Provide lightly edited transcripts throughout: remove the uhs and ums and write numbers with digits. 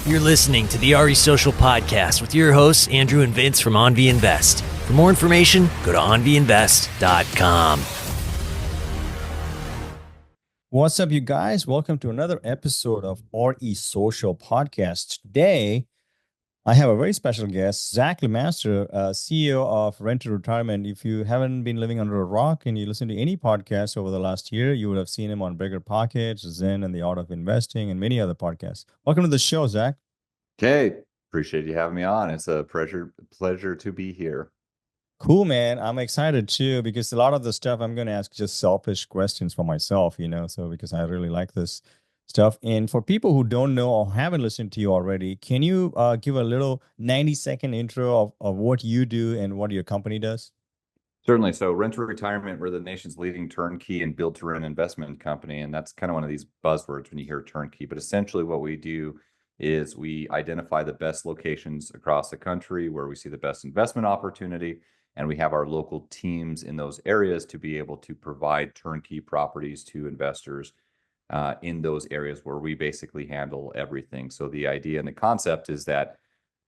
You're listening to the RE Social Podcast with your hosts, Andrew and Vince from AnVi Invest. For more information, go to onvinvest.com. What's up, you guys? Welcome to another episode of RE Social Podcast. Today, I have a very special guest, Zach Lemaster, CEO of Rent to Retirement. If you haven't been living under a rock and you listen to any podcast over the last year, you would have seen him on Bigger Pockets, Zen and the Art of Investing, and many other podcasts. Welcome to the show, Zach. Okay, appreciate you having me on. It's a pleasure to be here. Cool, man. I'm excited too, because a lot of the stuff I'm going to ask just selfish questions for myself, so because I really like this stuff. And for people who don't know or haven't listened to you already, can you give a little 90-second intro of what you do and what your company does? Certainly. So Rent to Retirement, we're the nation's leading turnkey and build-to-rent investment company. And that's kind of one of these buzzwords when you hear turnkey. But essentially what we do is we identify the best locations across the country where we see the best investment opportunity. And we have our local teams in those areas to be able to provide turnkey properties to investors in those areas where we basically handle everything. So the idea and the concept is that,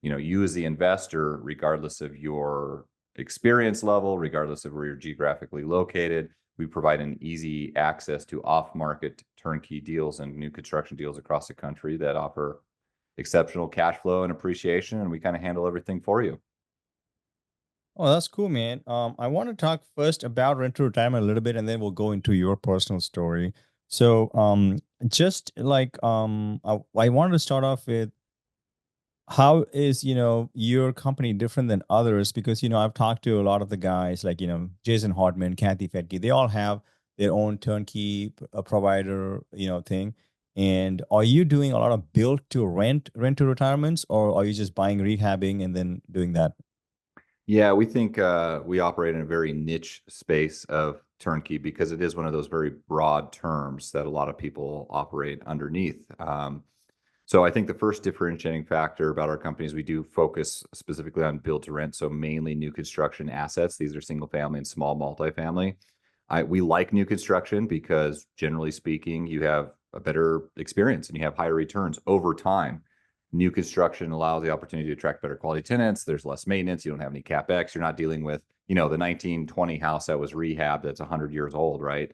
you as the investor, regardless of your experience level, regardless of where you're geographically located, we provide an easy access to off-market turnkey deals and new construction deals across the country that offer exceptional cash flow and appreciation, and we kind of handle everything for you. Oh, that's cool, man. I want to talk first about Rent to Retirement a little bit, and then we'll go into your personal story. So, just like I wanted to start off with how is your company different than others? Because I've talked to a lot of the guys like Jason Hartman, Kathy Fetke. They all have their own turnkey provider thing. And are you doing a lot of build to rent to retirements, or are you just buying, rehabbing, and then doing that? Yeah, we think we operate in a very niche space of turnkey because it is one of those very broad terms that a lot of people operate underneath. So I think the first differentiating factor about our company is we do focus specifically on build to rent, so mainly new construction assets. These are single family and small multifamily. We like new construction because generally speaking, you have a better experience and you have higher returns over time. New construction allows the opportunity to attract better quality tenants. There's less maintenance. You don't have any CapEx. You're not dealing with, the 1920 house that was rehabbed that's 100 years old, right?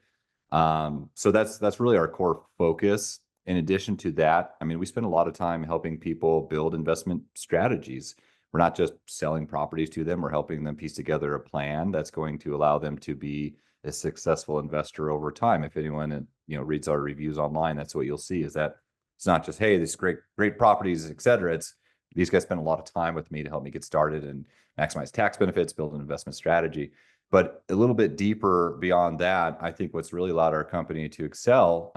So that's really our core focus. In addition to that, we spend a lot of time helping people build investment strategies. We're not just selling properties to them. We're helping them piece together a plan that's going to allow them to be a successful investor over time. If anyone reads our reviews online, that's what you'll see is that it's not just, hey, these great properties, et cetera. It's these guys spend a lot of time with me to help me get started and maximize tax benefits, build an investment strategy. But a little bit deeper beyond that, I think what's really allowed our company to excel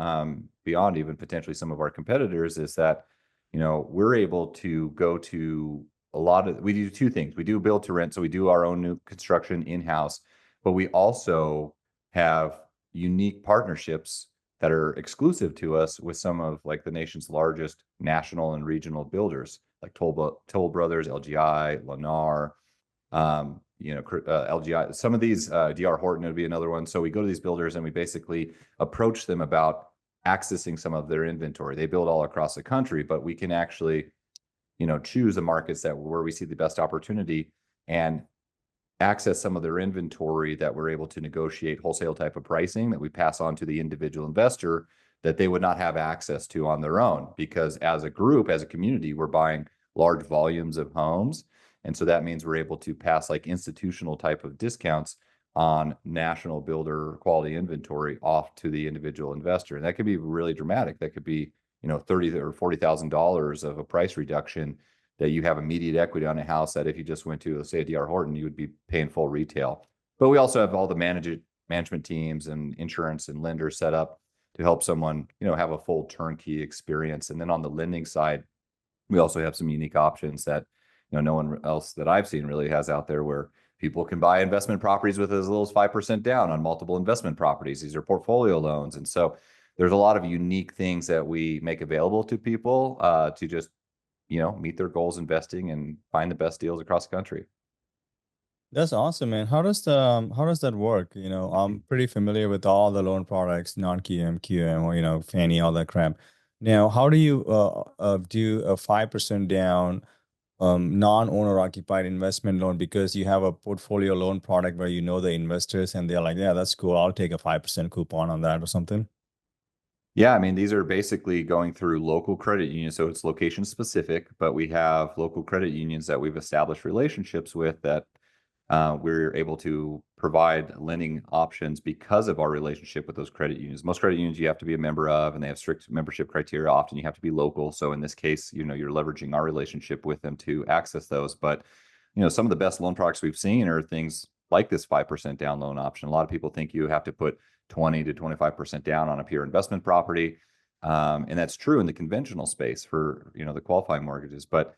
beyond even potentially some of our competitors is that, we're able to go to we do two things. We do build to rent, so we do our own new construction in-house, but we also have unique partnerships that are exclusive to us with some of like the nation's largest national and regional builders, like Toll Brothers, LGI, Lennar, LGI. Some of these, DR Horton would be another one. So we go to these builders and we basically approach them about accessing some of their inventory. They build all across the country, but we can actually, choose the markets where we see the best opportunity and access some of their inventory that we're able to negotiate wholesale type of pricing that we pass on to the individual investor that they would not have access to on their own. Because as a group, as a community, we're buying large volumes of homes. And so that means we're able to pass like institutional type of discounts on national builder quality inventory off to the individual investor. And that could be really dramatic. That could be, $30,000 or $40,000 of a price reduction that you have immediate equity on a house that if you just went to, let's say, a DR Horton, you would be paying full retail. But we also have all the management teams and insurance and lenders set up to help someone, have a full turnkey experience. And then on the lending side, we also have some unique options that, no one else that I've seen really has out there where people can buy investment properties with as little as 5% down on multiple investment properties. These are portfolio loans. And so there's a lot of unique things that we make available to people to just meet their goals investing and find the best deals across the country. That's awesome, man. How does that work? I'm pretty familiar with all the loan products, non-QM, QM, or Fannie, all that crap. Now, how do you do a 5% down non-owner occupied investment loan because you have a portfolio loan product where you know the investors and they're like, yeah, that's cool. I'll take a 5% coupon on that or something. Yeah, I mean, these are basically going through local credit unions, so it's location specific, but we have local credit unions that we've established relationships with that we're able to provide lending options because of our relationship with those credit unions. Most credit unions you have to be a member of, and they have strict membership criteria. Often you have to be local. So in this case, you're leveraging our relationship with them to access those. But some of the best loan products we've seen are things like this 5% down loan option. A lot of people think you have to put 20 to 25% down on a pure investment property. And that's true in the conventional space for, the qualifying mortgages. But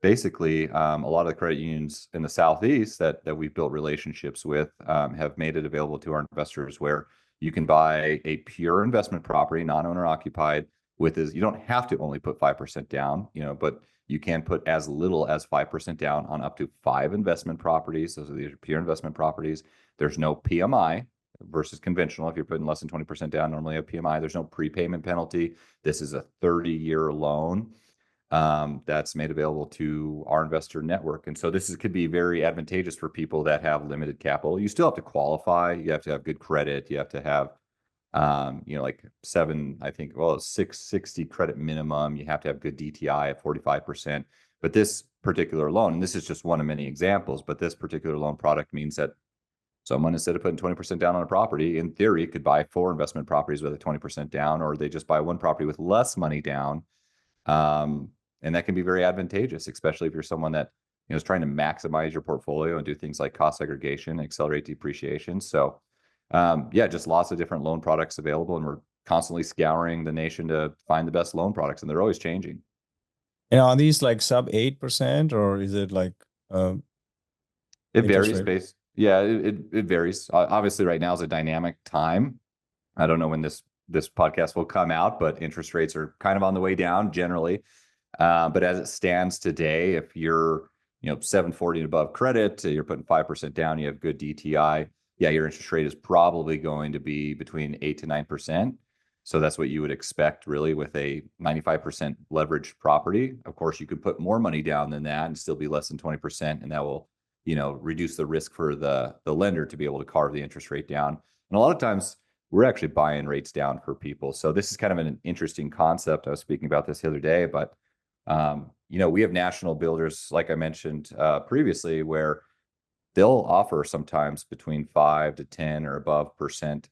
basically, a lot of the credit unions in the Southeast that we've built relationships with have made it available to our investors where you can buy a pure investment property, non-owner occupied, you don't have to only put 5% down, but you can put as little as 5% down on up to 5 investment properties. These are pure investment properties. There's no PMI versus conventional. If you're putting less than 20% down, normally a PMI. There's no prepayment penalty. This is a 30-year loan that's made available to our investor network. And so could be very advantageous for people that have limited capital. You still have to qualify. You have to have good credit. You have to have, like 660 credit minimum. You have to have good DTI at 45%. But this particular loan, and this is just one of many examples, but this particular loan product means that someone, instead of putting 20% down on a property, in theory, could buy 4 investment properties with a 20% down, or they just buy one property with less money down. And that can be very advantageous, especially if you're someone that is trying to maximize your portfolio and do things like cost segregation, accelerate depreciation. So, just lots of different loan products available, and we're constantly scouring the nation to find the best loan products, and they're always changing. And are these like sub 8% or is it like it varies based? Yeah, it varies. Obviously, right now is a dynamic time. I don't know when this podcast will come out, but interest rates are kind of on the way down generally. But as it stands today, if you're 740 and above credit, you're putting 5% down, you have good DTI. Yeah, your interest rate is probably going to be between 8 to 9%. So that's what you would expect really with a 95% leveraged property. Of course, you could put more money down than that and still be less than 20%, and that will reduce the risk for the lender to be able to carve the interest rate down. And a lot of times we're actually buying rates down for people. So this is kind of an interesting concept. I was speaking about this the other day, but we have national builders, like I mentioned previously, where they'll offer sometimes between 5 to 10 or above percent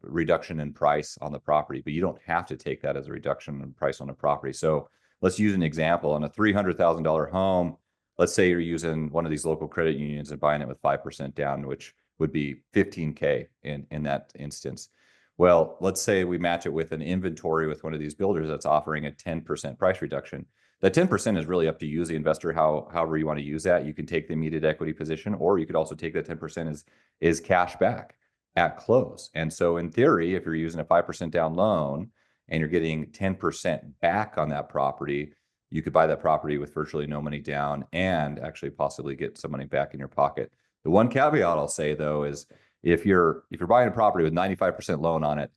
reduction in price on the property, but you don't have to take that as a reduction in price on a property. So let's use an example. On a $300,000 home, let's say you're using one of these local credit unions and buying it with 5% down, which would be $15K in that instance. Well, let's say we match it with an inventory with one of these builders that's offering a 10% price reduction. That 10% is really up to you as the investor, however you want to use that. You can take the immediate equity position, or you could also take that 10% as cash back at close. And so in theory, if you're using a 5% down loan and you're getting 10% back on that property, you could buy that property with virtually no money down and actually possibly get some money back in your pocket. The one caveat I'll say though is if you're buying a property with 95% loan on it,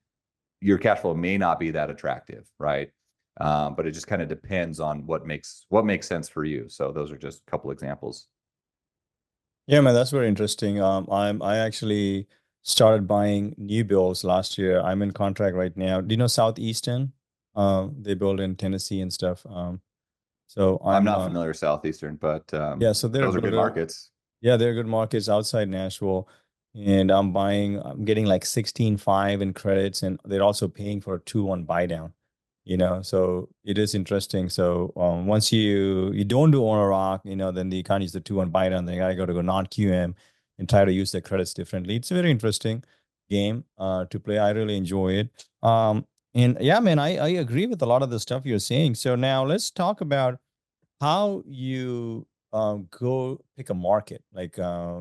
your cash flow may not be that attractive, right? But it just kind of depends on what makes sense for you. So those are just a couple examples. Yeah, man, that's very interesting. I actually started buying new builds last year. I'm in contract right now. Do you know Southeastern? They build in Tennessee and stuff. So I'm not familiar with Southeastern, but yeah, so those are good markets. Yeah, they're good markets outside Nashville. And I'm getting like 16.5 in credits, and they're also paying for a 2-1 buy down. So it is interesting. So once you don't do owner rock, then you can't use the 2-1 buy down. Then I got to go non-QM and try to use the credits differently. It's a very interesting game to play. I really enjoy it. And yeah, man, I agree with a lot of the stuff you're saying. So now let's talk about how you go pick a market, like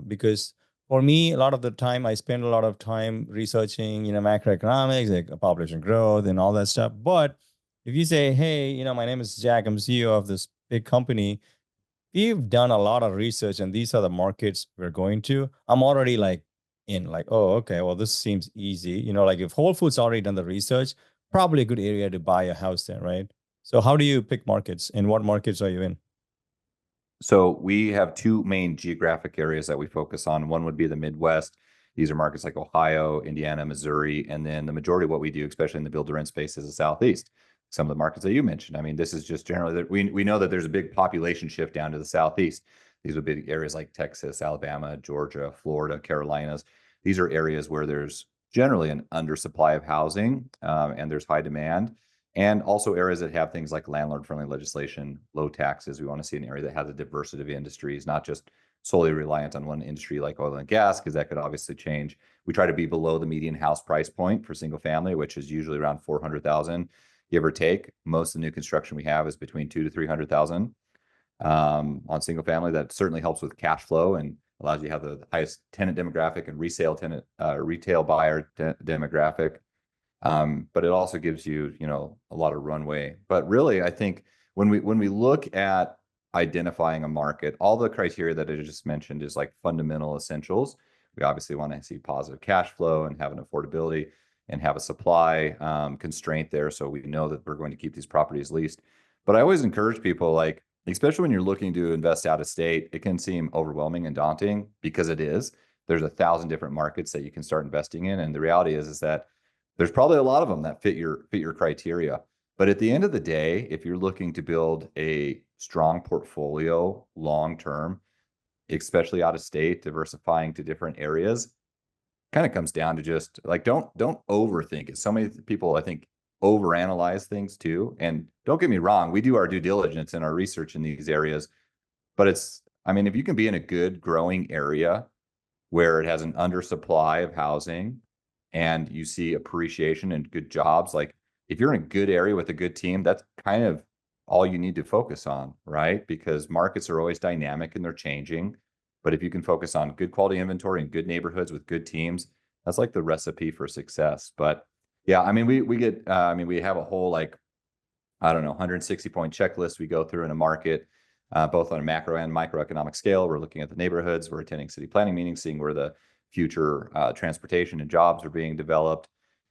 because for me, a lot of the time I spend a lot of time researching, macroeconomics, like population growth and all that stuff. But if you say, hey, my name is Jack, I'm CEO of this big company, we've done a lot of research and these are the markets we're going to, I'm already like, oh, okay, well, this seems easy. Like if Whole Foods already done the research, probably a good area to buy a house there, right? So how do you pick markets, and what markets are you in? So we have two main geographic areas that we focus on. One would be the Midwest. These are markets like Ohio, Indiana, Missouri, and then the majority of what we do, especially in the build-to-rent space, is the Southeast. Some of the markets that you mentioned. I mean, this is just generally that we know that there's a big population shift down to the Southeast. These would be areas like Texas, Alabama, Georgia, Florida, Carolinas. These are areas where there's generally an undersupply of housing, and there's high demand. And also areas that have things like landlord-friendly legislation, low taxes. We want to see an area that has a diversity of industries, not just solely reliant on one industry like oil and gas, because that could obviously change. We try to be below the median house price point for single family, which is usually around 400,000, give or take. Most of the new construction we have is between 200 to 300,000 on single family. That certainly helps with cash flow and allows you to have the highest tenant demographic and retail buyer demographic. But it also gives you, a lot of runway. But really, I think when we look at identifying a market, all the criteria that I just mentioned is like fundamental essentials. We obviously want to see positive cash flow and have an affordability and have a supply constraint there, so we know that we're going to keep these properties leased. But I always encourage people, like, especially when you're looking to invest out of state, it can seem overwhelming and daunting, because it is. There's 1,000 different markets that you can start investing in, and the reality is that there's probably a lot of them that fit your criteria. But at the end of the day, if you're looking to build a strong portfolio long term, especially out of state, diversifying to different areas, kind of comes down to just like don't overthink it. So many people, I think, overanalyze things too. And don't get me wrong, we do our due diligence and our research in these areas, but if you can be in a good growing area where it has an undersupply of housing and you see appreciation and good jobs, like if you're in a good area with a good team, that's kind of all you need to focus on, right? Because markets are always dynamic and they're changing. But if you can focus on good quality inventory and good neighborhoods with good teams, that's like the recipe for success. But yeah, we have a whole, like, I don't know, 160-point checklist we go through in a market, both on a macro and microeconomic scale. We're looking at the neighborhoods, we're attending city planning meetings, seeing where the future transportation and jobs are being developed.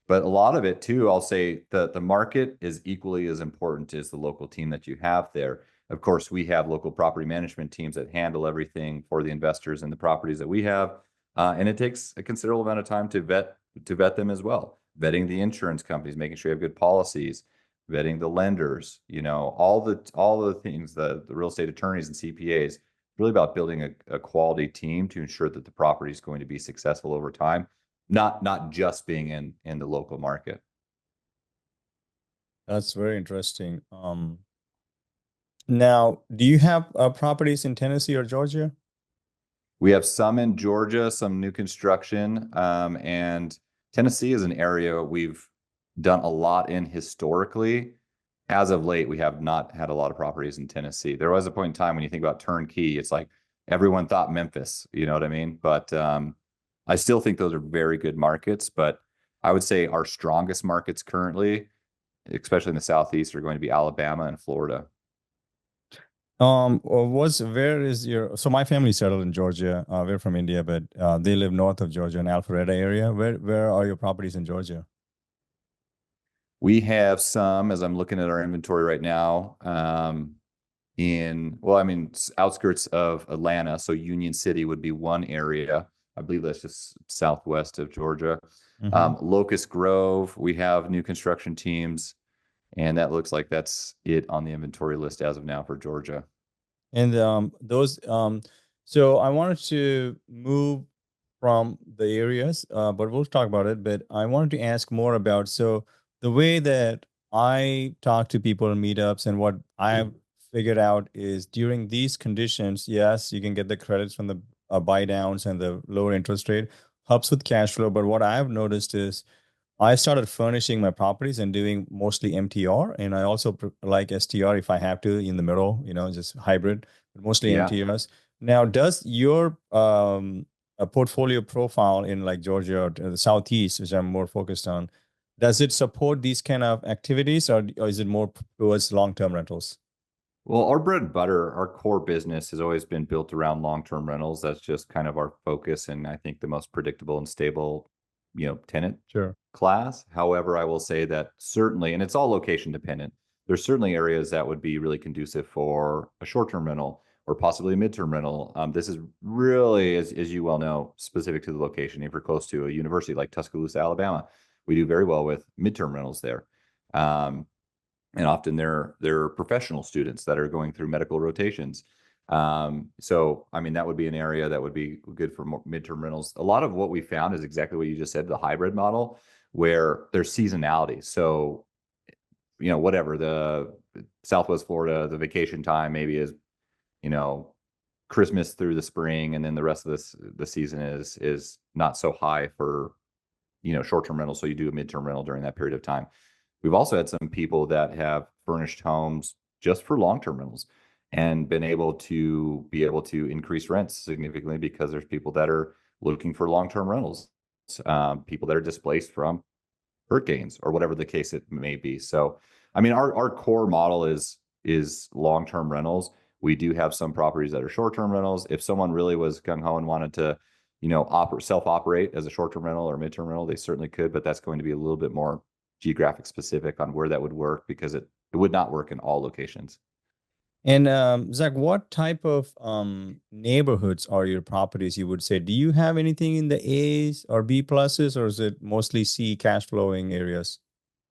But a lot of it too, I'll say the market is equally as important as the local team that you have there. Of course, we have local property management teams that handle everything for the investors and the properties that we have. And it takes a considerable amount of time to vet them as well. Vetting the insurance companies, making sure you have good policies, vetting the lenders, all the things, the real estate attorneys and CPAs, really about building a quality team to ensure that the property is going to be successful over time, not just being in the local market. That's very interesting. Now, do you have properties in Tennessee or Georgia? We have some in Georgia, some new construction, and Tennessee is an area we've done a lot in historically. As of late, we have not had a lot of properties in Tennessee. There was a point in time when you think about Turnkey, it's like everyone thought Memphis, you know what I mean? But I still think those are very good markets. But I would say our strongest markets currently, especially in the Southeast, are going to be Alabama and Florida. So my family settled in Georgia. We're from India, but they live north of Georgia in Alpharetta area. Where are your properties in Georgia? We have some, as I'm looking at our inventory right now, outskirts of Atlanta. So Union City would be one area. I believe that's just southwest of Georgia. Mm-hmm. Locust Grove, we have new construction teams, and that looks like that's it on the inventory list as of now for Georgia. And so I wanted to move from the areas, but we'll talk about it. But I wanted to ask more about, so the way that I talk to people in meetups and what I've figured out is during these conditions, yes, you can get the credits from the buy downs and the lower interest rate helps with cash flow. But what I've noticed is I started furnishing my properties and doing mostly MTR, and I also like STR if I have to in the middle, just hybrid, but mostly Yeah. MTRs. Now, does your a portfolio profile in like Georgia or the Southeast, which I'm more focused on, does it support these kind of activities, or is it more towards long-term rentals? Well, our bread and butter, our core business has always been built around long-term rentals. That's just kind of our focus, and I think the most predictable and stable, tenant. Sure. class. However, I will say that certainly, and it's all location dependent, there's certainly areas that would be really conducive for a short-term rental or possibly a midterm rental. This is really, as you well know, specific to the location. If you're close to a university like Tuscaloosa, Alabama, we do very well with midterm rentals there. And often they're professional students that are going through medical rotations. So, I mean, that would be an area that would be good for midterm rentals. A lot of what we found is exactly what you just said, the hybrid model, where there's seasonality. So, whatever the Southwest Florida, the vacation time maybe is, Christmas through the spring, and then the rest of the season is not so high for, short-term rentals. So you do a midterm rental during that period of time. We've also had some people that have furnished homes just for long-term rentals and been able to increase rents significantly because there's people that are looking for long-term rentals, people that are displaced from hurricanes or whatever the case it may be. So, I mean, our core model is long-term rentals. We do have some properties that are short-term rentals. If someone really was gung-ho and wanted to, self-operate as a short-term rental or midterm rental, they certainly could, but that's going to be a little bit more geographic specific on where that would work, because it would not work in all locations. And Zach, what type of neighborhoods are your properties, you would say? Do you have anything in the A's or B pluses, or is it mostly C cash flowing areas?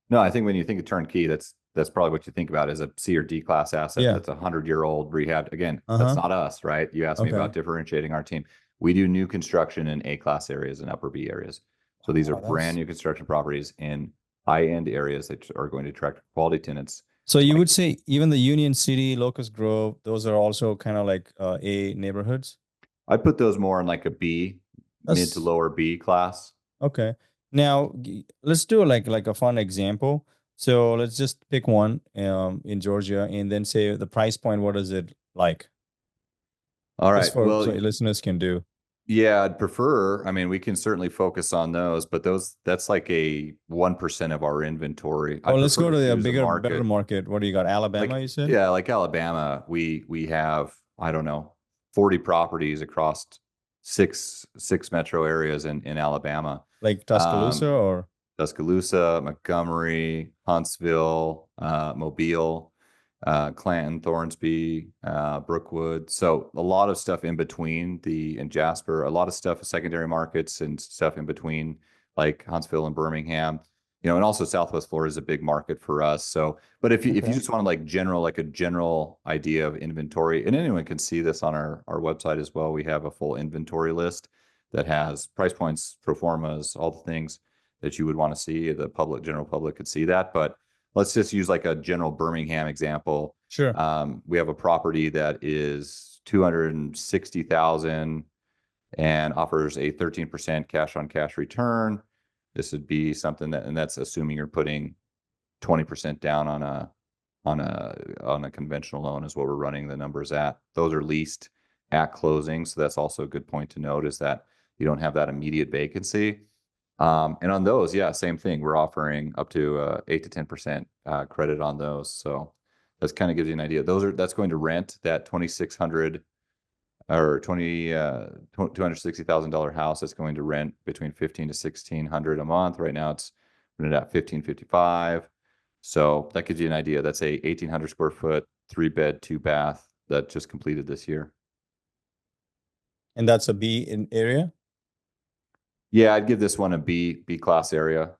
No, I think when you think of turnkey, that's probably what you think about as a C or D class asset. Yeah. That's 100-year-old rehab. Again, Uh-huh. that's not us, right? You asked me Okay. about differentiating our team. We do new construction in A class areas and upper B areas. So these are brand new construction properties in high-end areas that are going to attract quality tenants. So you would say even the Union City, Locust Grove, those are also kind of like A neighborhoods? I put those more in like a B, mid to lower B class. Okay. Now let's do like a fun example. So let's just pick one in Georgia and then say the price point. What is it like? All Just right. for Well, so listeners can do. yeah, I'd prefer. I mean, we can certainly focus on those, but that's like a 1% of our inventory. Oh, I'd let's go prefer to the choose a bigger, better market. market. What do you got? Alabama, Like, you said? yeah, like Alabama, we have, I don't know, 40 properties across six metro areas in Alabama. Like Tuscaloosa Um, or? Tuscaloosa, Montgomery, Huntsville, Mobile, Clanton, Thornsby, Brookwood. So a lot of stuff in between and Jasper, a lot of stuff secondary markets and stuff in between, like Huntsville and Birmingham. And also Southwest Florida is a big market for us. So, but if you just want like a general idea of inventory, and anyone can see this on our website as well. We have a full inventory list that has price points, pro formas, all the things that you would want to see. The general public could see that. But let's just use like a general Birmingham example. Sure. We have a property that is 260,000 and offers a 13% cash on cash return. This would be something and that's assuming you're putting 20% down on a conventional loan is what we're running the numbers at. Those are leased at closing. So that's also a good point to note, is that you don't have that immediate vacancy. And on those, yeah, same thing. We're offering up to 8 to 10% credit on those. So that kind of gives you an idea. That's going to rent that $2,600 or $260,000 house. That's going to rent between $1,500 to $1,600 a month. Right now, it's rented at $1,555. So that gives you an idea. That's a 1,800 square foot, 3-bed, 2-bath that just completed this year. And that's a B in area? Yeah, I'd give this one a B class area.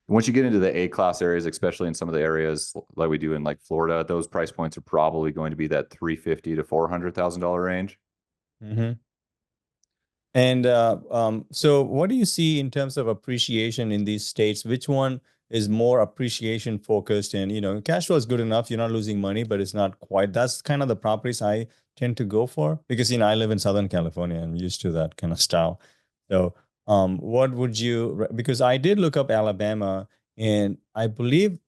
Once you get into the A class areas, especially in some of the areas like we do in like Florida, those price points are probably going to be that $350,000 to $400,000 range. Mm-hmm. And so what do you see in terms of appreciation in these states? Which one is more appreciation focused? And, cash flow is good enough. You're not losing money, but it's not quite. That's kind of the properties I tend to go for because, I live in Southern California. I'm used to that kind of style. So what would because I did look up Alabama and I believe,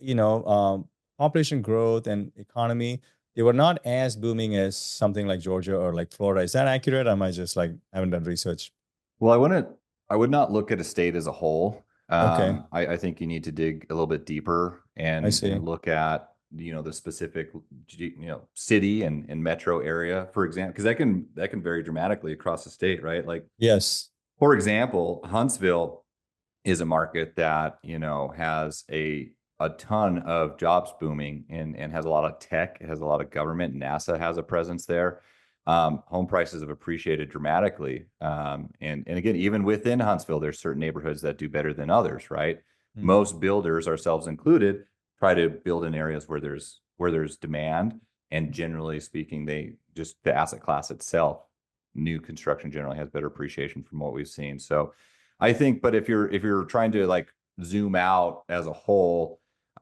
population growth and economy, they were not as booming as something like Georgia or like Florida. Is that accurate? Or am I just like haven't done research? Well, I would not look at a state as a whole. Okay. I think you need to dig a little bit deeper I see. and look at, the specific, city and metro area, for example, because that can vary dramatically across the state, right? Like, Yes. for example, Huntsville is a market that, has a ton of jobs booming and has a lot of tech, it has a lot of government. NASA has a presence there. Home prices have appreciated dramatically. And again, even within Huntsville, there's certain neighborhoods that do better than others, right? Most builders, ourselves included, try to build in areas where there's demand. And generally speaking, the asset class itself, new construction generally has better appreciation from what we've seen. So I think, but if you're trying to like zoom out as a whole,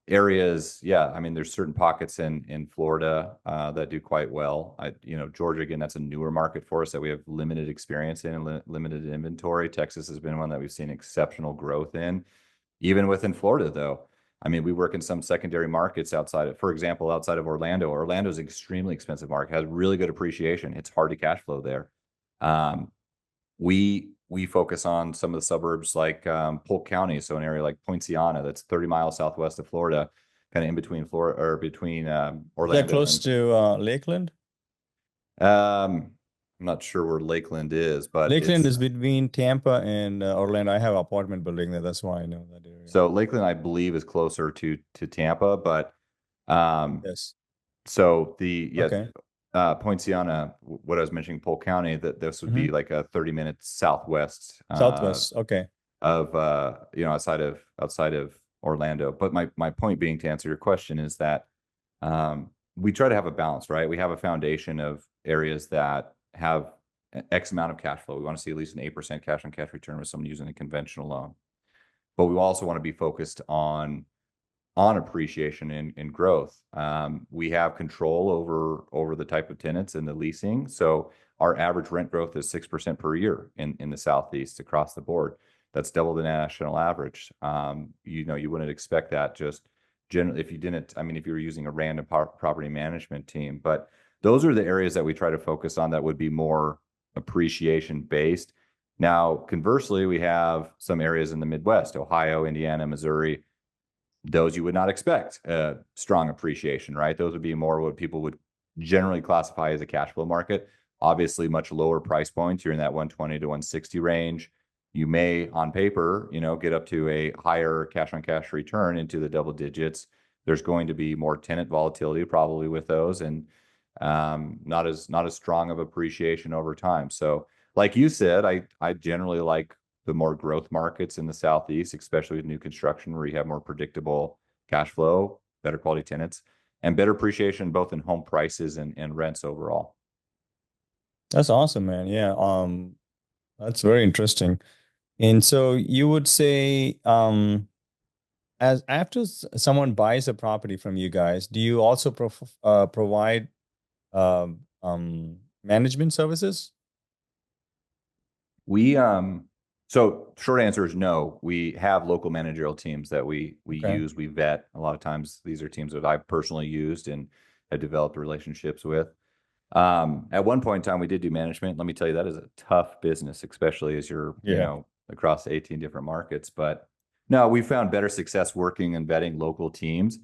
areas, yeah, I mean, there's certain pockets in Florida that do quite well. Georgia, again, that's a newer market for us that we have limited experience in and limited inventory. Texas has been one that we've seen exceptional growth in. Even within Florida, though, I mean, we work in some secondary markets for example, outside of Orlando. Orlando's an extremely expensive market, has really good appreciation. It's hard to cash flow there. We focus on some of the suburbs like Polk County, so an area like Poinciana that's 30 miles southwest of Florida, kind of in between Florida or between Orlando. Is that close to Lakeland? I'm not sure where Lakeland is, but Lakeland is between Tampa and Orlando. I have an apartment building there. That's why I know that area. So Lakeland, I believe, is closer to Tampa, but yes. So Okay. Poinciana, what I was mentioning, Polk County, that this would be like a 30 minutes southwest. Southwest. Okay. Of outside of Orlando. But my point being, to answer your question, is that we try to have a balance, right? We have a foundation of areas that have X amount of cash flow. We want to see at least an 8% cash on cash return with someone using a conventional loan. But we also want to be focused on appreciation and growth. We have control over the type of tenants and the leasing. So our average rent growth is 6% per year in the Southeast across the board. That's double the national average. You wouldn't expect that just generally if you didn't. I mean, if you were using a random property management team, but those are the areas that we try to focus on that would be more appreciation based. Now, conversely, we have some areas in the Midwest, Ohio, Indiana, Missouri. Those you would not expect strong appreciation, right? Those would be more what people would generally classify as a cash flow market. Obviously, much lower price points. You're in that 120 to 160 range. You may, on paper, get up to a higher cash on cash return into the double digits. There's going to be more tenant volatility probably with those, and not as strong of appreciation over time. So, like you said, I generally like the more growth markets in the Southeast, especially with new construction, where you have more predictable cash flow, better quality tenants, and better appreciation both in home prices and rents overall. That's awesome, man. Yeah. That's very interesting. And so you would say, as after someone buys a property from you guys, do you also provide management services? So short answer is no. We have local managerial teams that we use, we vet. A lot of times these are teams that I've personally used and have developed relationships with. At one point in time, we did do management. Let me tell you, that is a tough business, especially as you're, across 18 different markets. But no, we found better success working and vetting local teams.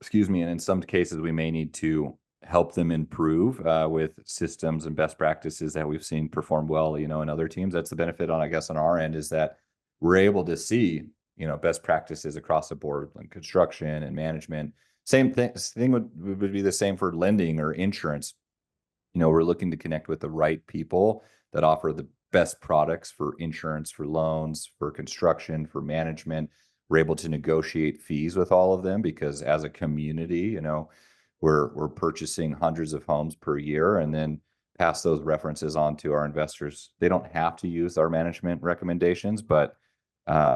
Excuse me. And in some cases, we may need to help them improve with systems and best practices that we've seen perform well, in other teams. That's the benefit on our end, is that we're able to see, best practices across the board in construction and management. Same thing would be the same for lending or insurance. We're looking to connect with the right people that offer the best products for insurance, for loans, for construction, for management. We're able to negotiate fees with all of them because as a community, we're purchasing hundreds of homes per year and then pass those references on to our investors. They don't have to use our management recommendations, but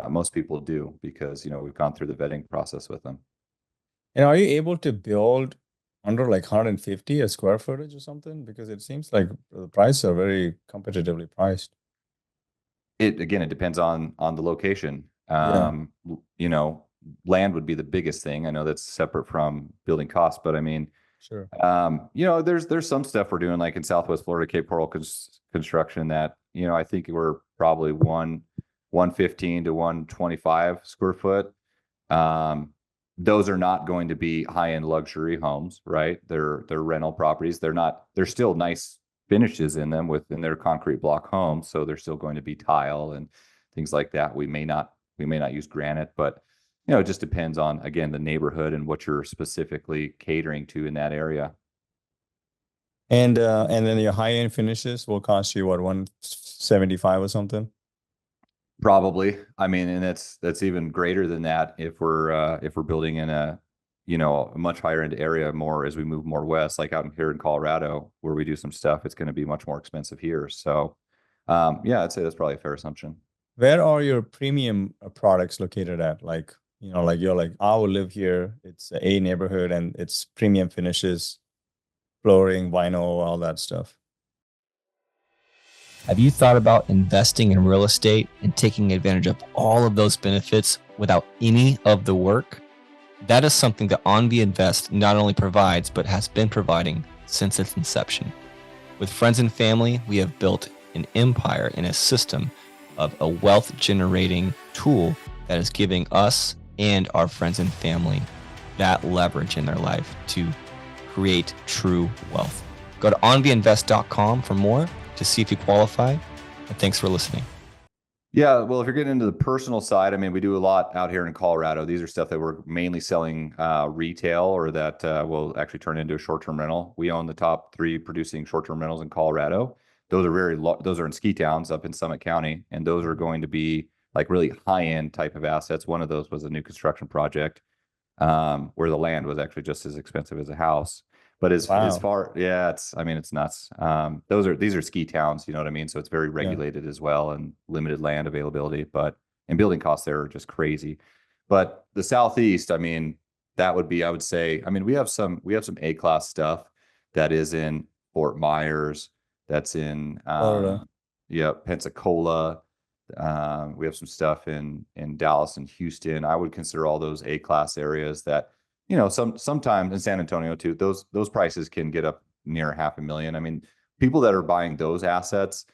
most people do because, we've gone through the vetting process with them. And are you able to build under like 150 a square footage or something? Because it seems like the prices are very competitively priced. It depends on the location. Land would be the biggest thing. I know that's separate from building costs, but I mean, sure. There's some stuff we're doing like in Southwest Florida, Cape Coral construction that, I think we're probably 115 to 125 square foot. Those are not going to be high-end luxury homes, right? They're rental properties. They're still nice finishes in them within their concrete block homes. So they're still going to be tile and things like that. We may not We may not use granite, but you know, it just depends on, again, the neighborhood and what you're specifically catering to in that area. And then your high end finishes will cost you what, 175 or something? Probably. I mean, and that's even greater than that if we're building in a, you know, a much higher end area more as we move more west, like out here in Colorado where we do some stuff, it's going to be much more expensive here. So yeah, I'd say that's probably a fair assumption. Where are your premium products located at? Like, you know, like you're like, I will live here. It's a neighborhood and it's premium finishes, flooring, vinyl, all that stuff. Have you thought about investing in real estate and taking advantage of all of those benefits without any of the work? That is something that AnVi Invest not only provides, but has been providing since its inception. With friends and family, we have built an empire and a system of a wealth generating tool that is giving us and our friends and family that leverage in their life to create true wealth. Go to onvinvest.com for more to see if you qualify. And thanks for listening. Yeah, well, if you're getting into the personal side, I mean, we do a lot out here in Colorado. These are stuff that we're mainly selling retail, or that will actually turn into a short-term rental. We own the top 3 producing short-term rentals in Colorado. Those are those are in ski towns up in Summit County, and those are going to be like really high-end type of assets. One of those was a new construction project where the land was actually just as expensive as a house. But as far, yeah, I mean, it's nuts. These are ski towns, you know what I mean? So it's very regulated as well, and limited land availability, and building costs there are just crazy. But the Southeast, I mean, that would be, I would say, I mean, we have some A-class stuff that is in Fort Myers, that's in, Pensacola. We have some stuff in Dallas and Houston. I would consider all those A-class areas that, you know, sometimes in San Antonio too, those prices can get up near $500,000. I mean, people that are buying those assets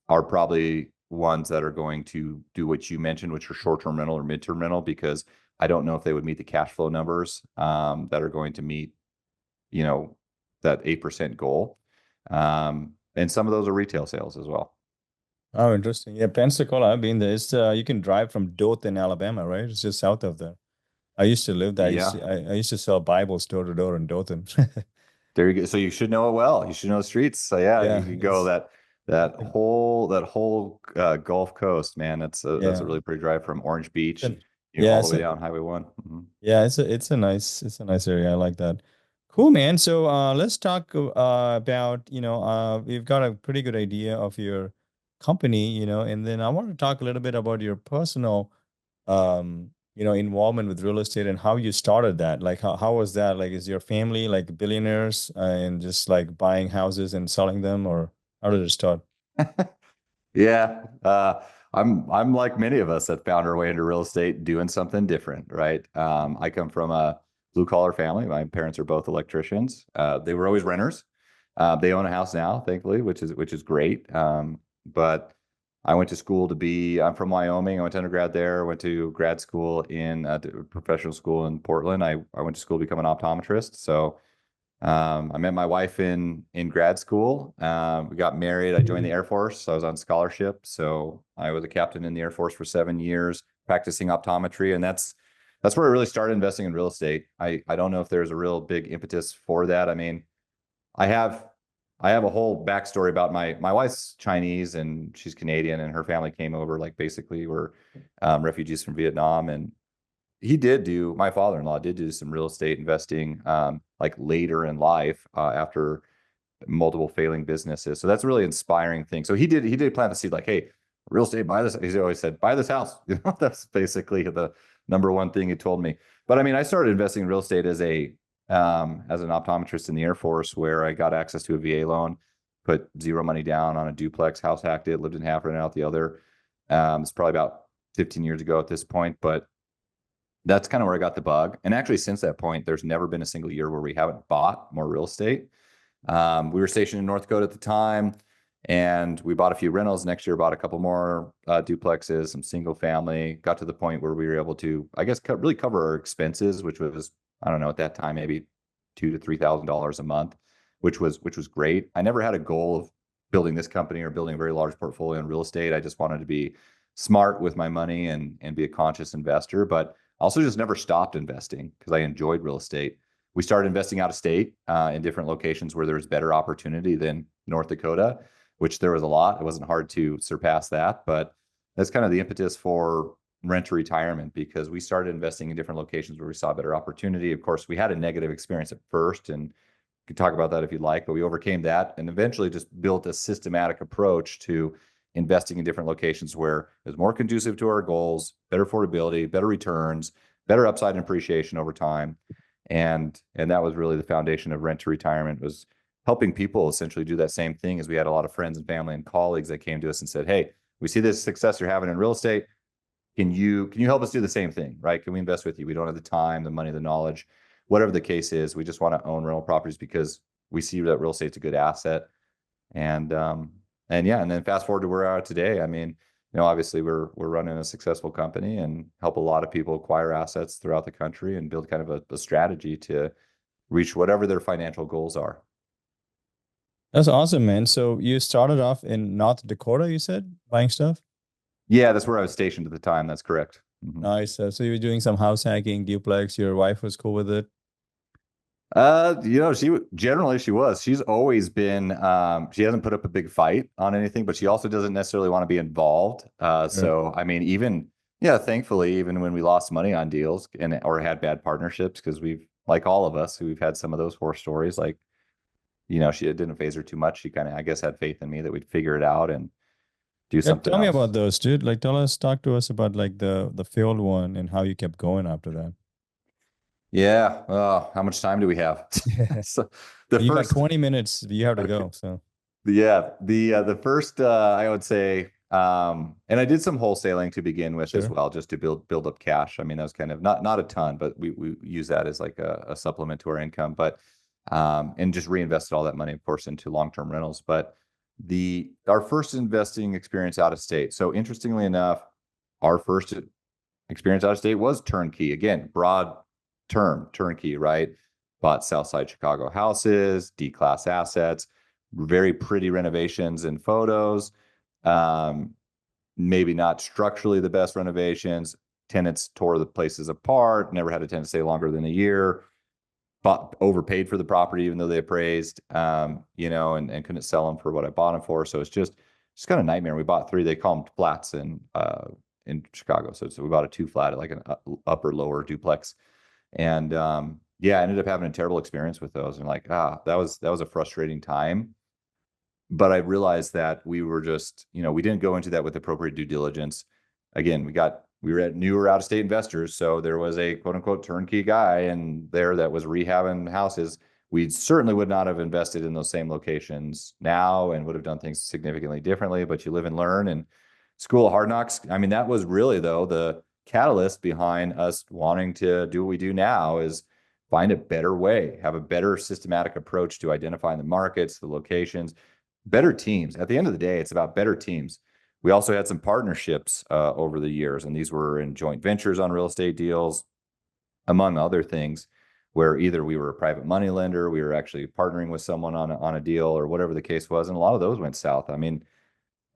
are probably ones that are going to do what you mentioned, which are short-term rental or mid-term rental, because I don't know if they would meet the cash flow numbers that are going to meet, you know, that 8% goal. And some of those are retail sales as well. Oh, interesting. Yeah, Pensacola, I've been there. It's you can drive from Dothan, Alabama, right? It's just south of there. I used to live there. Yeah. I used to sell Bibles door to door in Dothan. There you go. So you should know it well. You should know the streets. So yeah, Yeah, you could go that whole Gulf Coast, man. That's a really pretty drive from Orange Beach, all the way down Highway 1. Mm-hmm. Yeah, it's a nice area. I like that. Cool, man. So let's talk about, you know, we've got a pretty good idea of your company, you know, and then I want to talk a little bit about your personal you know, involvement with real estate and how you started that. Like how was that? Like, is your family like billionaires and just like buying houses and selling them, or how did it start? Yeah. I'm like many of us that found our way into real estate doing something different, right? I come from a blue collar family. My parents are both electricians. They were always renters. They own a house now, thankfully, which is great. But I went to school I'm from Wyoming. I went to undergrad there, went to grad school in professional school in Portland. I went to school to become an optometrist. So I met my wife in grad school. We got married. I joined the Air Force. I was on scholarship. So I was a captain in the Air Force for 7 years, practicing optometry. And that's where I really started investing in real estate. I don't know if there's a real big impetus for that. I mean, I have a whole backstory about my wife's Chinese and she's Canadian, and her family came over, like basically were refugees from Vietnam. And my father-in-law did do some real estate investing like later in life after multiple failing businesses. So that's a really inspiring thing. So he did plant the seed, like, hey, real estate, buy this. He always said, buy this house. You know, that's basically the number one thing he told me. But I mean, I started investing in real estate as an optometrist in the Air Force, where I got access to a VA loan, put zero money down on a duplex, house hacked it, lived in half, rented out the other. It's probably about 15 years ago at this point, but that's kind of where I got the bug. And actually, since that point, there's never been a single year where we haven't bought more real estate. We were stationed in North Dakota at the time, and we bought a few rentals. Next year, bought a couple more duplexes, some single family. Got to the point where we were able to, I guess, really cover our expenses, which was, I don't know, at that time, maybe $2,000 to $3,000 a month, which was great. I never had a goal of building this company or building a very large portfolio in real estate. I just wanted to be smart with my money and be a conscious investor, but also just never stopped investing because I enjoyed real estate. We started investing out of state in different locations where there was better opportunity than North Dakota, which there was a lot. It wasn't hard to surpass that, but that's kind of the impetus for rent to retirement, because we started investing in different locations where we saw better opportunity. Of course, we had a negative experience at first, and could talk about that if you'd like, but we overcame that and eventually just built a systematic approach to investing in different locations where it was more conducive to our goals, better affordability, better returns, better upside and appreciation over time. And that was really the foundation of rent to retirement, was helping people essentially do that same thing. As we had a lot of friends and family and colleagues that came to us and said, hey, we see this success you're having in real estate. Can you help us do the same thing, right? Can we invest with you? We don't have the time, the money, the knowledge, whatever the case is. We just want to own rental properties because we see that real estate's a good asset. And yeah, and then fast forward to where we are today. I mean, obviously we're running a successful company and help a lot of people acquire assets throughout the country and build kind of a strategy to reach whatever their financial goals are. That's awesome, man. So you started off in North Dakota, you said, buying stuff? Yeah, that's where I was stationed at the time. That's correct. Mm-hmm. Nice. So you were doing some house hacking, duplex. Your wife was cool with it? She was. She's always been, she hasn't put up a big fight on anything, but she also doesn't necessarily want to be involved. So, I mean, thankfully, even when we lost money on deals or had bad partnerships, because like all of us, we've had some of those horror stories, like, it didn't phase her too much. She kind of, I guess, had faith in me that we'd figure it out and do something Tell me else. about those, dude. Like, talk to us about like the failed one and how you kept going after that. Yeah. How much time do we have? So you got 20 minutes. You have to go. So the first, I would say, and I did some wholesaling to begin with as well, just to build up cash. I mean, that was kind of not a ton, but we use that as like a supplement to our income, but and just reinvested all that money, of course, into long-term rentals. But our first investing experience out of state. So interestingly enough, our first experience out of state was turnkey. Again, broad term, turnkey, right? Bought Southside Chicago houses, D-class assets, very pretty renovations and photos. Maybe not structurally the best renovations. Tenants tore the places apart, never had a tenant stay longer than a year. Overpaid for the property, even though they appraised, and couldn't sell them for what I bought them for. So it's just kind of nightmare. We bought 3, they call them flats in Chicago. So we bought a 2 flat, like an upper lower duplex. And I ended up having a terrible experience with those. And like, that was a frustrating time. But I realized that we were just, we didn't go into that with appropriate due diligence. Again, we were at newer out-of-state investors, so there was a quote-unquote turnkey guy in there that was rehabbing houses. We certainly would not have invested in those same locations now and would have done things significantly differently, but you live and learn. And School of Hard Knocks, I mean, that was really, though, the catalyst behind us wanting to do what we do now, is find a better way, have a better systematic approach to identifying the markets, the locations, better teams. At the end of the day, it's about better teams. We also had some partnerships over the years, and these were in joint ventures on real estate deals, among other things, where either we were a private money lender, we were actually partnering with someone on a deal, or whatever the case was. And a lot of those went south. I mean,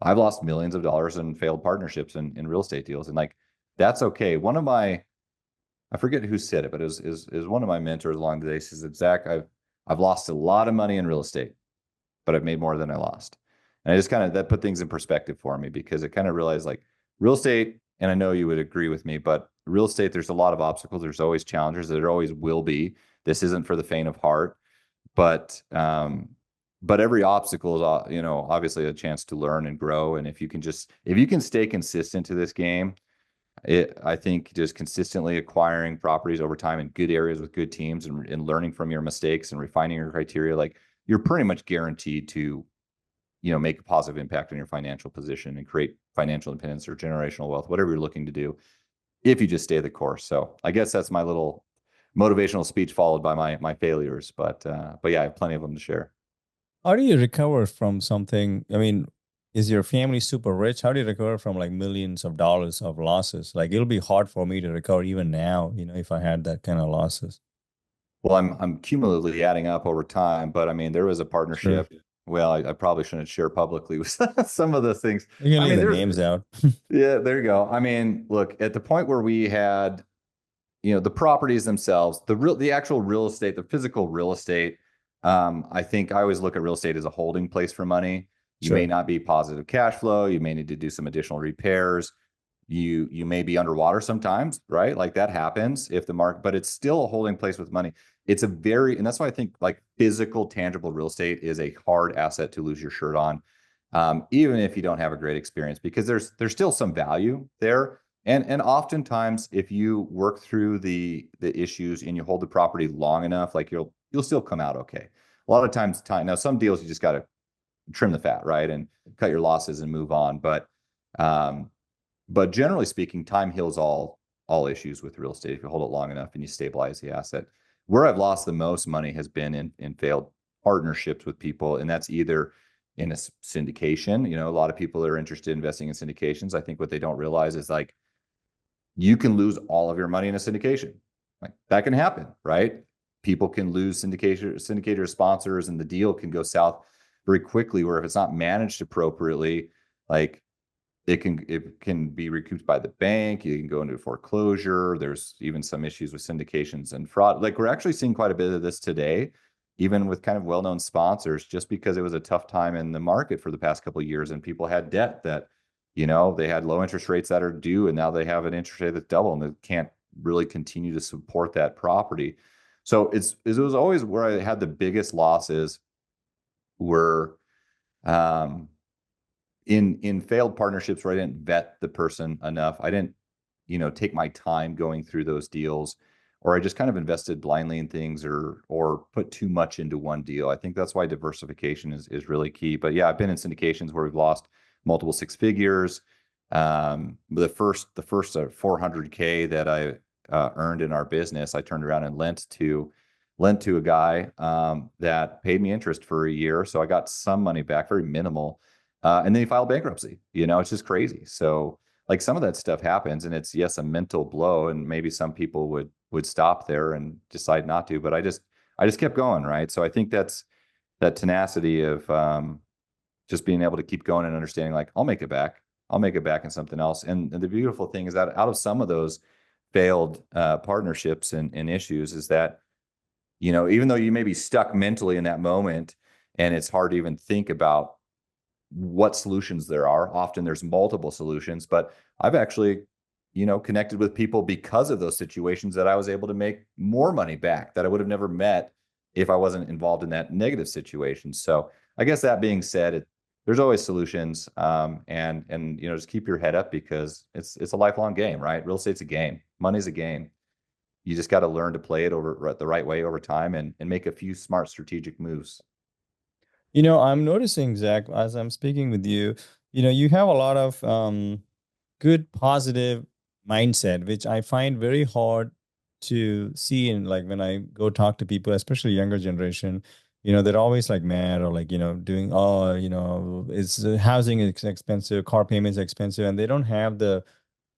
I've lost millions of dollars in failed partnerships in real estate deals. And like, that's okay. I forget who said it, but it was one of my mentors along the day. He said, Zach, I've lost a lot of money in real estate, but I've made more than I lost. And I just that put things in perspective for me, because it kind of realized, like, real estate, and I know you would agree with me, but real estate, there's a lot of obstacles. There's always challenges. There always will be. This isn't for the faint of heart, but every obstacle is, obviously a chance to learn and grow. And if you can stay consistent to this game, I think just consistently acquiring properties over time in good areas with good teams and learning from your mistakes and refining your criteria, like, you're pretty much guaranteed to, make a positive impact on your financial position and create financial independence or generational wealth, whatever you're looking to do, if you just stay the course. So I guess that's my little motivational speech, followed by my failures. But yeah, I have plenty of them to share. How do you recover from something? I mean, is your family super rich? How do you recover from like millions of dollars of losses? Like, it'll be hard for me to recover even now, if I had that kind of losses. Well, I'm cumulatively adding up over time, but I mean, there was a partnership well, I probably shouldn't share publicly with some of those things. You can I leave mean, the there's, names out. yeah, there you go. I mean, look, at the point where we had, the properties themselves, the actual real estate, the physical real estate. I think I always look at real estate as a holding place for money. You may Sure. not be positive cash flow. You may need to do some additional repairs. You may be underwater sometimes, right? Like that happens if the market, but it's still a holding place with money. It's and that's why I think like physical, tangible real estate is a hard asset to lose your shirt on, even if you don't have a great experience, because there's still some value there. And oftentimes, if you work through the issues and you hold the property long enough, like you'll still come out okay. A lot of times, now some deals you just got to trim the fat, right, and cut your losses and move on. But generally speaking, time heals all issues with real estate if you hold it long enough and you stabilize the asset. Where I've lost the most money has been in failed partnerships with people, and that's either in a syndication. A lot of people that are interested in investing in syndications, I think what they don't realize is like you can lose all of your money in a syndication. Like that can happen, right? People can lose syndicator sponsors, and the deal can go south very quickly. Where if it's not managed appropriately, like it can be recouped by the bank. You can go into foreclosure. There's even some issues with syndications and fraud. Like we're actually seeing quite a bit of this today, even with kind of well-known sponsors, just because it was a tough time in the market for the past couple of years, and people had debt that, they had low interest rates that are due, and now they have an interest rate that's double, and they can't really continue to support that property. So it was always where I had the biggest losses were in failed partnerships where I didn't vet the person enough. I didn't, take my time going through those deals, or I just kind of invested blindly in things or put too much into one deal. I think that's why diversification is really key. But yeah, I've been in syndications where we've lost multiple six figures. The first 400K that I earned in our business, I turned around and lent to a guy that paid me interest for a year. So I got some money back, very minimal. And then he filed bankruptcy. It's just crazy. So like some of that stuff happens, and it's, yes, a mental blow, and maybe some people would stop there and decide not to, but I just kept going. Right. So I think that's that tenacity of just being able to keep going and understanding like, I'll make it back in something else. And the beautiful thing is that out of some of those failed partnerships and issues is that, even though you may be stuck mentally in that moment and it's hard to even think about what solutions there are. Often there's multiple solutions, but I've actually, connected with people because of those situations that I was able to make more money back that I would have never met if I wasn't involved in that negative situation. So I guess that being said, there's always solutions, and just keep your head up, because it's a lifelong game, right? Real estate's a game. Money's a game. You just got to learn to play it over the right way over time and make a few smart strategic moves. I'm noticing, Zach, as I'm speaking with you, you have a lot of good positive mindset, which I find very hard to see in like when I go talk to people, especially younger generation. They're always like mad or like, doing, oh, it's housing is expensive, car payments are expensive, and they don't have the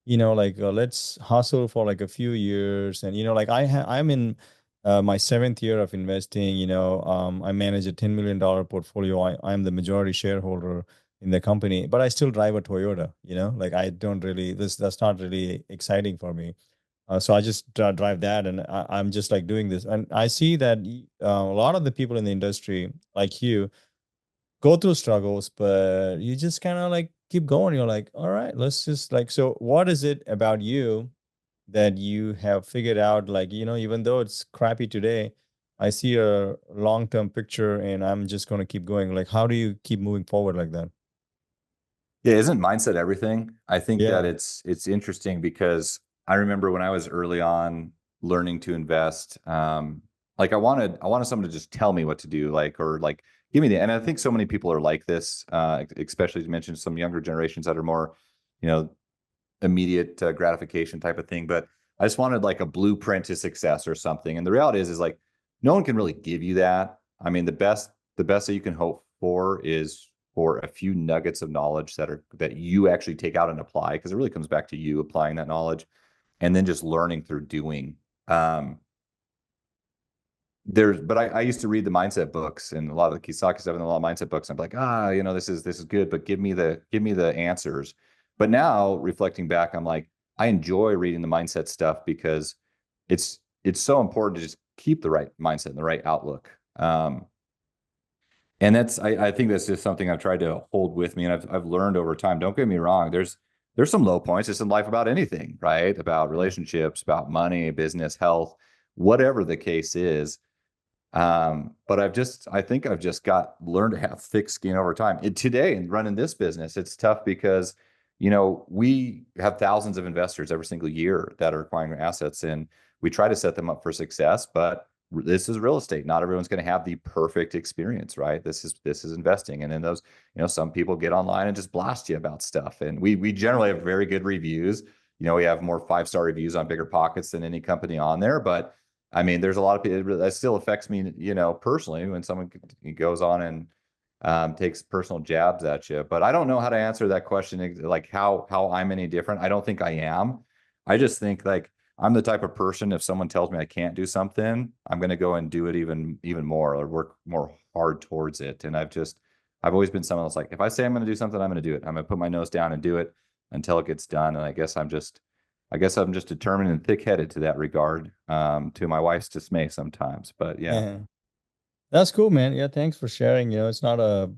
like let's hustle for like a few years. And like I'm in my seventh year of investing. I manage a $10 million portfolio. I'm the majority shareholder in the company, but I still drive a Toyota. Like I don't really, that's not really exciting for me. So I just drive that, and I'm just like doing this, and I see that a lot of the people in the industry like you go through struggles, but you just kind of like keep going. You're like, all right, let's just like, so what is it about you that you have figured out? Like, even though it's crappy today, I see a long-term picture and I'm just going to keep going. Like, how do you keep moving forward like that? Yeah, isn't mindset everything? I think that Yeah. it's interesting because I remember when I was early on learning to invest, like I wanted someone to just tell me what to do, like, or like give me and I think so many people are like this, especially to mention some younger generations that are more, you know, immediate gratification type of thing. But I just wanted like a blueprint to success or something. And the reality is like no one can really give you that. I mean, the best that you can hope for is for a few nuggets of knowledge that you actually take out and apply, because it really comes back to you applying that knowledge and then just learning through doing. but I used to read the mindset books and a lot of the Kiyosaki stuff and a lot of mindset books. I'm like, this is good, but give me the answers. But now reflecting back, I'm like, I enjoy reading the mindset stuff because it's so important to just keep the right mindset and the right outlook. And I think that's just something I've tried to hold with me, and I've learned over time. Don't get me wrong. There's some low points. It's in life about anything, right? About relationships, about money, business, health, whatever the case is. But I think I've just learned to have thick skin over time. Today, in running this business, it's tough because, we have thousands of investors every single year that are acquiring assets, and we try to set them up for success. But this is real estate. Not everyone's going to have the perfect experience, right? This is investing, and then those, some people get online and just blast you about stuff. And we generally have very good reviews. We have more 5-star reviews on Bigger Pockets than any company on there, but I mean, there's a lot of people that still affects me, personally when someone goes on and takes personal jabs at you. But I don't know how to answer that question, like how I'm any different. I don't think I am. I just think like I'm the type of person, if someone tells me I can't do something, I'm going to go and do it even more or work more hard towards it. And I've always been someone that's like, if I say I'm going to do something, I'm going to do it. I'm going to put my nose down and do it until it gets done. And I guess I'm just determined and thick-headed to that regard, to my wife's dismay sometimes. But yeah. That's cool, man. Yeah, thanks for sharing. It's not a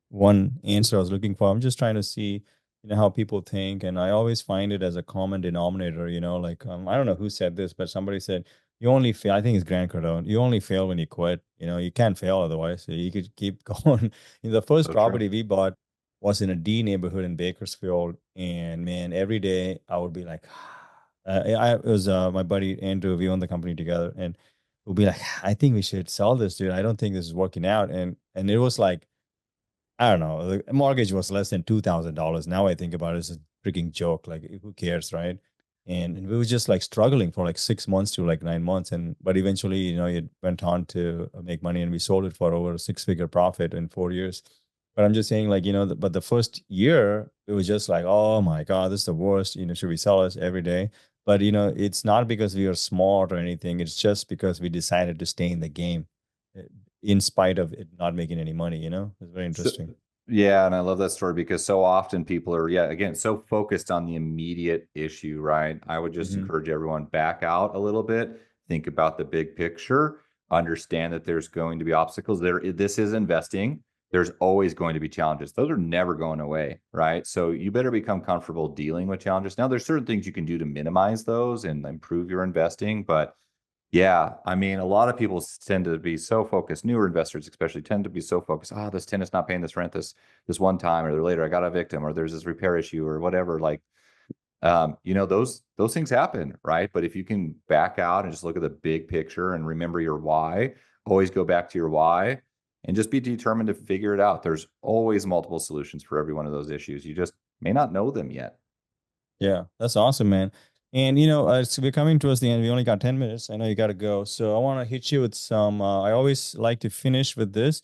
one answer I was looking for. I'm just trying to see, how people think, and I always find it as a common denominator. Like I don't know who said this, but somebody said you only fail. I think it's Grant Cardone. You only fail when you quit. You can't fail otherwise. So you could keep going. The first So property true. we bought was in a D neighborhood in Bakersfield, and man, every day I would be like, it was my buddy Andrew. We own the company together, and we'll be like, I think we should sell this, dude. I don't think this is working out, and it was like, I don't know. The mortgage was less than $2,000. Now I think about it as a freaking joke. Like, who cares, right? And we were just like struggling for like 6 months to like 9 months, and but eventually, it went on to make money, and we sold it for over a 6-figure profit in 4 years. But I'm just saying, like, but the first year it was just like, oh my God, this is the worst. Should we sell this every day? But it's not because we are smart or anything. It's just because we decided to stay in the game, eh, in spite of it not making any money. It's very So, interesting. yeah, and I love that story because so often people are, again, so focused on the immediate issue, right? I would just Hmm. encourage everyone back out a little bit, think about the big picture, understand that there's going to be obstacles. This is investing. There's always going to be challenges. Those are never going away, right? So you better become comfortable dealing with challenges. Now, there's certain things you can do to minimize those and improve your investing, but yeah, I mean, a lot of people tend to be so focused. Newer investors, especially, tend to be so focused. Oh, this tenant's not paying this rent this one time, or later I got a victim, or there's this repair issue, or whatever. Like, those things happen, right? But if you can back out and just look at the big picture and remember your why, always go back to your why, and just be determined to figure it out. There's always multiple solutions for every one of those issues. You just may not know them yet. Yeah, that's awesome, man. And so we're coming towards the end. We only got 10 minutes. I know you got to go. So I want to hit you with some. I always like to finish with this.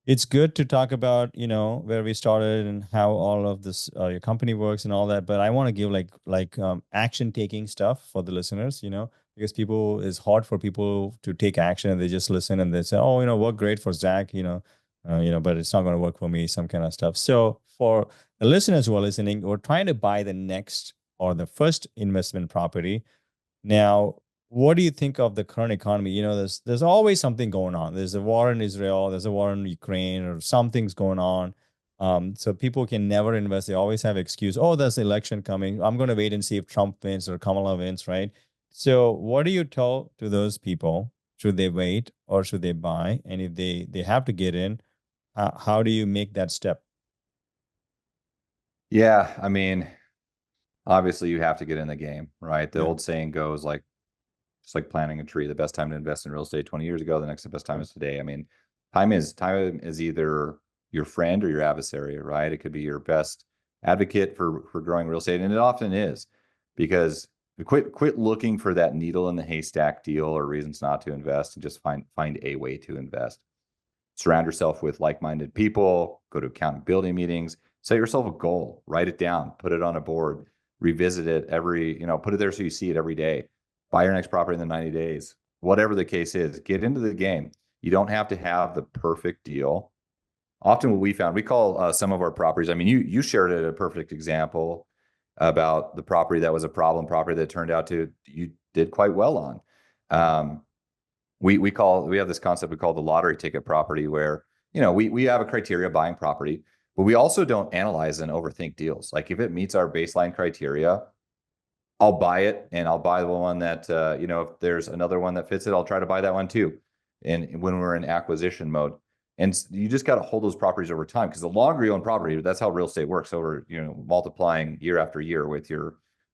It's good to talk about, where we started and how all of this your company works and all that. But I want to give like action taking stuff for the listeners, because people it's hard for people to take action, and they just listen and they say, oh, work great for Zach, but it's not going to work for me, some kind of stuff. So for the listeners who are listening, we're trying to buy the next or the first investment property. Now, what do you think of the current economy? There's always something going on. There's a war in Israel, there's a war in Ukraine, or something's going on. So people can never invest. They always have excuse. Oh, there's an election coming. I'm going to wait and see if Trump wins or Kamala wins, right? So what do you tell to those people? Should they wait or should they buy? And if they have to get in, how do you make that step? Yeah, I mean, obviously you have to get in the game, right? The Yeah. old saying goes like, it's like planting a tree. The best time to invest in real estate 20 years ago, the next best time is today. I mean, time is either your friend or your adversary, right? It could be your best advocate for growing real estate, and it often is, because quit looking for that needle in the haystack deal or reasons not to invest, and just find a way to invest. Surround yourself with like-minded people, go to accountability meetings, set yourself a goal, write it down, put it on a board, revisit it put it there so you see it every day. Buy your next property in the 90 days. whatever the case is, get into the game. You don't have to have the perfect deal. Often what we found, we call some of our properties, I mean, you shared a perfect example about the property that was a problem property that turned out to, you did quite well on. We have this concept we call the lottery ticket property, where, we have a criteria buying property, but we also don't analyze and overthink deals. Like, if it meets our baseline criteria, I'll buy it, and I'll buy the one that, if there's another one that fits it, I'll try to buy that one too. And when we're in acquisition mode, and you just got to hold those properties over time, because the longer you own property, that's how real estate works, over, multiplying year after year with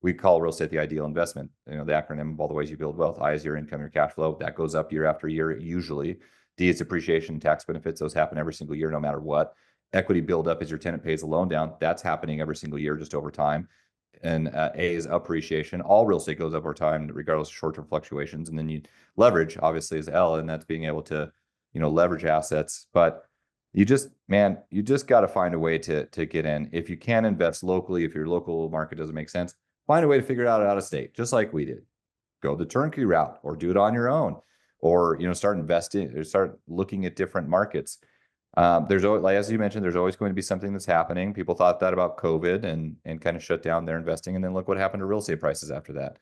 we call real estate the ideal investment. The acronym of all the ways you build wealth. I is your income, your cash flow. That goes up year after year, usually. D is appreciation, tax benefits. Those happen every single year, no matter what. Equity buildup as your tenant pays the loan down. That's happening every single year, just over time. And A is appreciation. All real estate goes up over time, regardless of short-term fluctuations. And then you leverage, obviously, is L, and that's being able to, leverage assets. But you just got to find a way to get in. If you can invest locally, if your local market doesn't make sense, find a way to figure it out of state, just like we did. Go the turnkey route, or do it on your own, or start investing, or start looking at different markets. There's always, like, as you mentioned, there's always going to be something that's happening. People thought that about COVID and kind of shut down their investing, and then look what happened to real estate prices after that.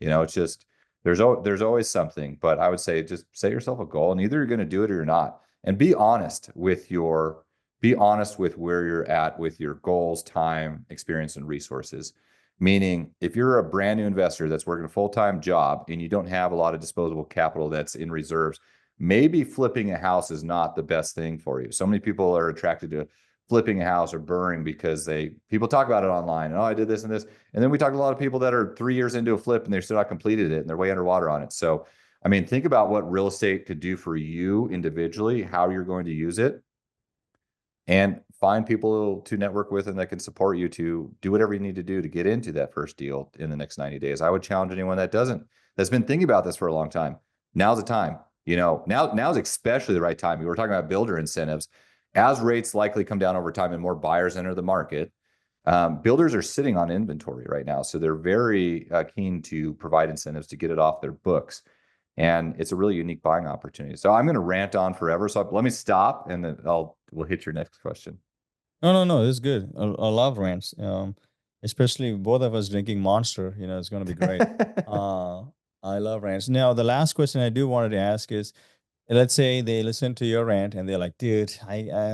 It's just there's always something. But I would say, just set yourself a goal, and either you're going to do it or you're not, and be honest with where you're at with your goals, time, experience, and resources. Meaning, if you're a brand new investor that's working a full-time job and you don't have a lot of disposable capital that's in reserves, maybe flipping a house is not the best thing for you. So many people are attracted to flipping a house or burring because people talk about it online. And, I did this and this. And then we talk to a lot of people that are 3 years into a flip and they're still not completed it, and they're way underwater on it. So, think about what real estate could do for you individually, how you're going to use it, and find people to network with and that can support you to do whatever you need to do to get into that first deal in the next 90 days. I would challenge anyone that's been thinking about this for a long time. Now's the time. Now's especially the right time. We were talking about builder incentives. As rates likely come down over time and more buyers enter the market, builders are sitting on inventory right now. So they're very keen to provide incentives to get it off their books. And it's a really unique buying opportunity. So I'm going to rant on forever. So let me stop, and then we'll hit your next question. No, this is good. I love rants. Especially both of us drinking Monster. It's going to be great. I love rants. Now, the last question I do wanted to ask is, let's say they listen to your rant and they're like, dude,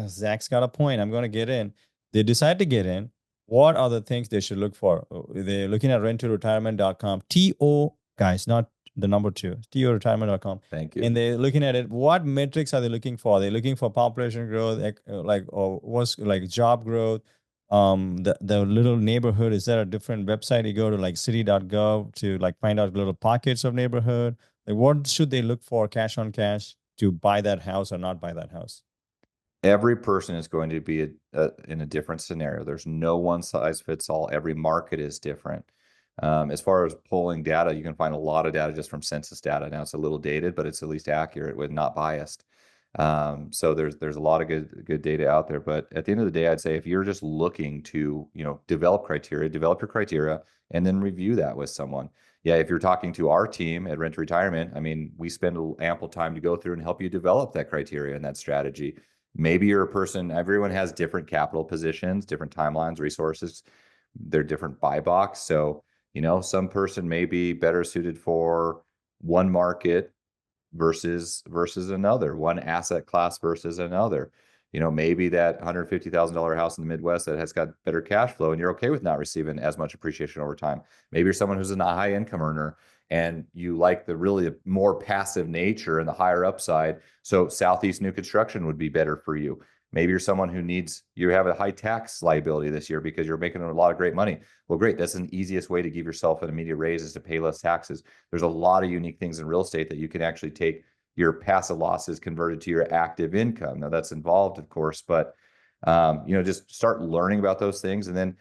Zach's got a point. I'm going to get in. They decide to get in. What are the things they should look for? They're looking at renttoretirement.com. TO, guys, not the number 2, TOretirement.com. Thank you. And they're looking at it. What metrics are they looking for? They're looking for population growth, or what's like job growth. The little neighborhood, is there a different website you go to, like city.gov, to like find out little pockets of neighborhood? Like, what should they look for, cash on cash, to buy that house or not buy that house? Every person is going to be in a different scenario. There's no one size fits all. Every market is different. As far as pulling data, you can find a lot of data just from census data. Now, it's a little dated, but it's at least accurate with not biased. So there's a lot of good data out there. But at the end of the day, I'd say if you're just looking to, develop your criteria, and then review that with someone. Yeah, if you're talking to our team at Rent to Retirement, we spend ample time to go through and help you develop that criteria and that strategy. Maybe you're a person, everyone has different capital positions, different timelines, resources, they're different buy box. So, some person may be better suited for one market versus another, one asset class versus another. Maybe that $150,000 house in the Midwest that has got better cash flow, and you're okay with not receiving as much appreciation over time. Maybe you're someone who's a high income earner and you like the really more passive nature and the higher upside. So Southeast new construction would be better for you. Maybe you're someone you have a high tax liability this year because you're making a lot of great money. Well, great. That's an easiest way to give yourself an immediate raise, is to pay less taxes. There's a lot of unique things in real estate that you can actually take your passive losses converted to your active income. Now, that's involved, of course, but just start learning about those things, and then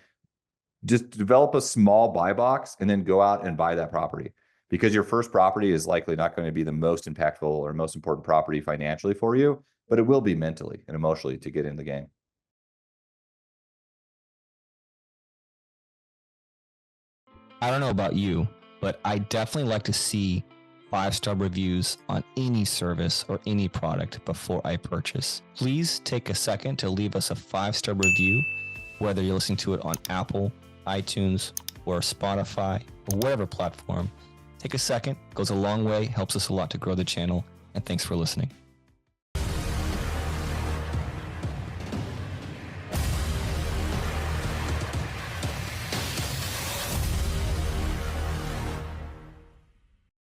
just develop a small buy box, and then go out and buy that property, because your first property is likely not going to be the most impactful or most important property financially for you, but it will be mentally and emotionally to get in the game. I don't know about you, but I definitely like to see 5-star reviews on any service or any product before I purchase. Please take a second to leave us a 5-star review, whether you're listening to it on Apple, iTunes, or Spotify, or whatever platform. Take a second, goes a long way, helps us a lot to grow the channel, and thanks for listening.